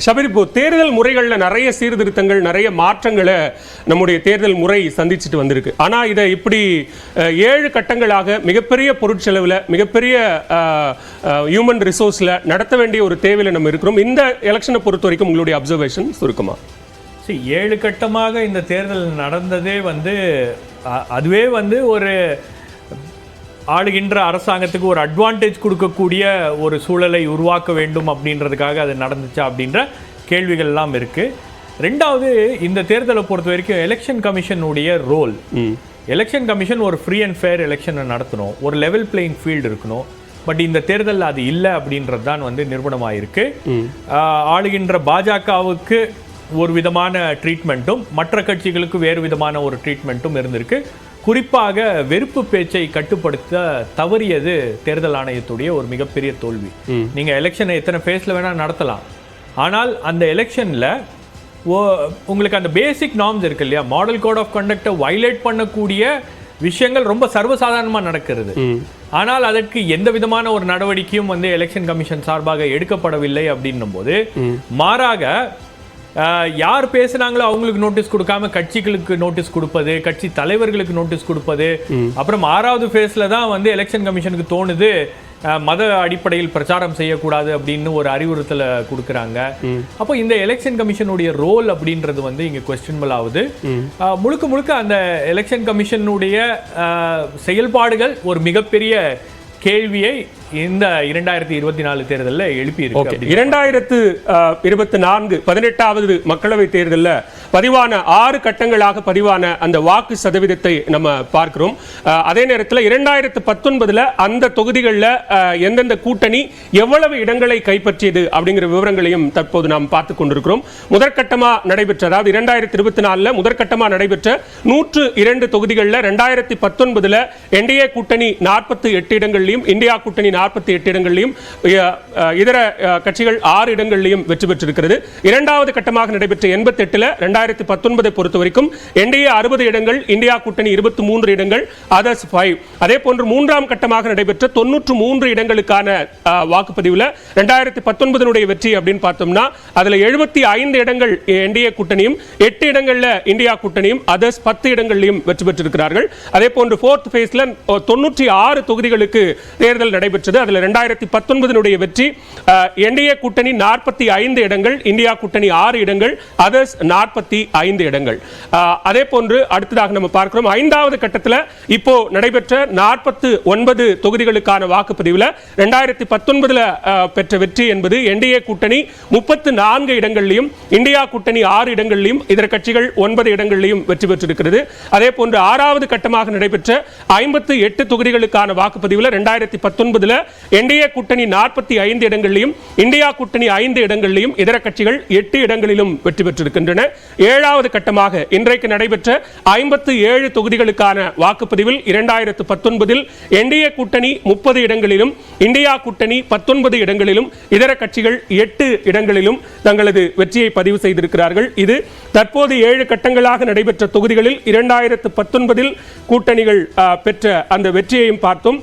ஷபீர், இப்போ தேர்தல் முறைகளில் நிறைய சீர்திருத்தங்கள், நிறைய மாற்றங்களை நம்முடைய தேர்தல் முறை சந்திச்சுட்டு வந்திருக்கு. ஆனால் இதை இப்படி 7 கட்டங்களாக மிகப்பெரிய பொருட்செலவில், மிகப்பெரிய ஹியூமன் ரிசோர்ஸில் நடத்த வேண்டிய ஒரு தேவையில் நம்ம இருக்கிறோம். இந்த எலெக்ஷனை பொறுத்த வரைக்கும் உங்களுடைய அப்சர்வேஷன் சுருக்கமா? 7 கட்டமாக இந்த தேர்தல் நடந்ததே அதுவே ஒரு ஆளுகின்ற அரசாங்கத்துக்கு ஒரு அட்வான்டேஜ் கொடுக்கக்கூடிய ஒரு சூழலை உருவாக்க வேண்டும் அப்படின்றதுக்காக அது நடந்துச்சா அப்படின்ற கேள்விகள்லாம் இருக்குது. ரெண்டாவது, இந்த தேர்தலை பொறுத்த வரைக்கும் எலெக்ஷன் கமிஷனுடைய ரோல், எலெக்ஷன் கமிஷன் ஒரு ஃப்ரீ அண்ட் ஃபேர் எலெக்ஷனை நடத்தணும், ஒரு லெவல் பிளேயிங் ஃபீல்டு இருக்கணும். பட் இந்த தேர்தலில் அது இல்லை அப்படின்றது தான் நிரூபணமாயிருக்கு. ஆளுகின்ற பாஜகவுக்கு ஒரு விதமான ட்ரீட்மெண்ட்டும் மற்ற கட்சிகளுக்கு வேறு விதமான ஒரு ட்ரீட்மெண்ட்டும் இருந்திருக்கு. குறிப்பாக வெறுப்பு பேச்சை கட்டுப்படுத்த தவறியது தேர்தல் ஆணையத்துடைய ஒரு மிகப்பெரிய தோல்வி. நீங்கள் எலெக்ஷனை எத்தனை ஃபேஸில் வேணால் நடத்தலாம், ஆனால் அந்த எலெக்ஷனில் உங்களுக்கு அந்த பேசிக் நார்ம்ஸ் இருக்கு இல்லையா, மாடல் கோட் ஆஃப் கண்டக்டை வயலேட் பண்ணக்கூடிய விஷயங்கள் ரொம்ப சர்வசாதாரணமாக நடக்கிறது. ஆனால் அதற்கு எந்த விதமான ஒரு நடவடிக்கையும் எலெக்ஷன் கமிஷன் சார்பாக எடுக்கப்படவில்லை அப்படின்னும் போது, மாறாக யார் பேசுனாங்களோ அவங்களுக்கு நோட்டீஸ் கொடுக்காம கட்சிகளுக்கு நோட்டீஸ் கொடுப்பது, கட்சி தலைவர்களுக்கு நோட்டீஸ் கொடுப்பது, அப்புறம் 6வது ஃபேஸில் தான் எலெக்ஷன் கமிஷனுக்கு தோணுது மத அடிப்படையில் பிரச்சாரம் செய்யக்கூடாது அப்படின்னு ஒரு அறிவுறுத்தலை கொடுக்குறாங்க. அப்போ இந்த எலெக்ஷன் கமிஷனுடைய ரோல் அப்படின்றது இங்கே கொஸ்டினபிள் ஆகுது. முழுக்க முழுக்க அந்த எலெக்ஷன் கமிஷனுடைய செயல்பாடுகள் ஒரு மிகப்பெரிய கேள்வியை இந்த 2024 தேர்தலில் எழுப்பியிருக்கு. 2024 18வது மக்களவை தேர்தலில் பதிவான 6 கட்டங்களாக பதிவான அந்த வாக்கு சதவீதத்தை நம்ம பார்க்கிறோம். அதே நேரத்தில் 2019 அந்த தொகுதிகளில் எந்தெந்த கூட்டணி எவ்வளவு இடங்களை கைப்பற்றியது அப்படிங்கிற விவரங்களையும் தற்போது நாம் பார்த்து கொண்டிருக்கிறோம். முதற்கட்டமாக நடைபெற்ற, அதாவது 2024 முதற்கட்டமாக நடைபெற்ற 102 தொகுதிகளில் 2019 என்டிஏ கூட்டணி 48 இடங்களிலும், இந்தியா கூட்டணி 48 இடங்களிலும், இதர கட்சிகள் 6 இடங்களிலும் வெற்றி பெற்றிருக்கிறது. இரண்டாவது கட்டமாக நடைபெற்ற 88 2019 பொறுத்த வரைக்கும் என்டிஏ 60 இடங்கள், இந்தியா கூட்டணி 23 இடங்கள், அதர்ஸ் 5. அதே போன்று மூன்றாம் கட்டமாக நடைபெற்ற 93 இடங்களுக்கான வாக்குப்பதிவில் 2019 வெற்றி அப்படின்னு பார்த்தோம்னா அதுல 75 இடங்கள் என்டிஏ கூட்டணியும், 8 இடங்கள்ல இந்தியா கூட்டணியும், அதர்ஸ் 10 இடங்களிலும் வெற்றி பெற்றிருக்கிறார்கள். அதே போன்று 4th ஃபேஸ்ல 96 தொகுதிகளுக்கு தேர்தல் நடைபெற்றது. அதுல 2019 வெற்றி என்டிஏ கூட்டணி 45 இடங்கள், இந்தியா கூட்டணி 6 இடங்கள், அதர்ஸ் 45 இடங்கள். அதே போன்று அடுத்ததாக நம்ம பார்க்கிறோம் 5வது கட்டத்தில் இப்போ நடைபெற்ற 49 தொகுதிகளுக்கான வாக்குப்பதிவில் 2019 பெற்ற வெற்றி என்பது என்டிஏ கூட்டணி 34 இடங்களிலும், இந்தியா கூட்டணி 6 இடங்களிலும், இதர கட்சிகள் 9 இடங்களிலும் வெற்றி பெற்றிருக்கிறது. அதே போன்று 6வது கட்டமாக நடைபெற்ற 58 தொகுதிகளுக்கான வாக்குப்பதிவில் 2019 என்டிஏ கூட்டணி 45 இடங்களிலும், இந்தியா கூட்டணி 5 இடங்களிலும், இதர கட்சிகள் 8 இடங்களிலும் வெற்றி பெற்றிருக்கின்றன. 7வது கட்டமாக இன்றைக்கு நடைபெற்ற 57 தொகுதிகளுக்கான வாக்குப்பதிவில் 2019 என்டிஏ கூட்டணி 30 இடங்களிலும், இந்தியா கூட்டணி 19 இடங்களிலும், இதர கட்சிகள் 8 இடங்களிலும் தங்களது வெற்றியை பதிவு செய்திருக்கிறார்கள். இது தற்போது 7 கட்டங்களாக நடைபெற்ற தொகுதிகளில் 2019 கூட்டணிகள் பெற்ற அந்த வெற்றியையும் பார்த்தோம்.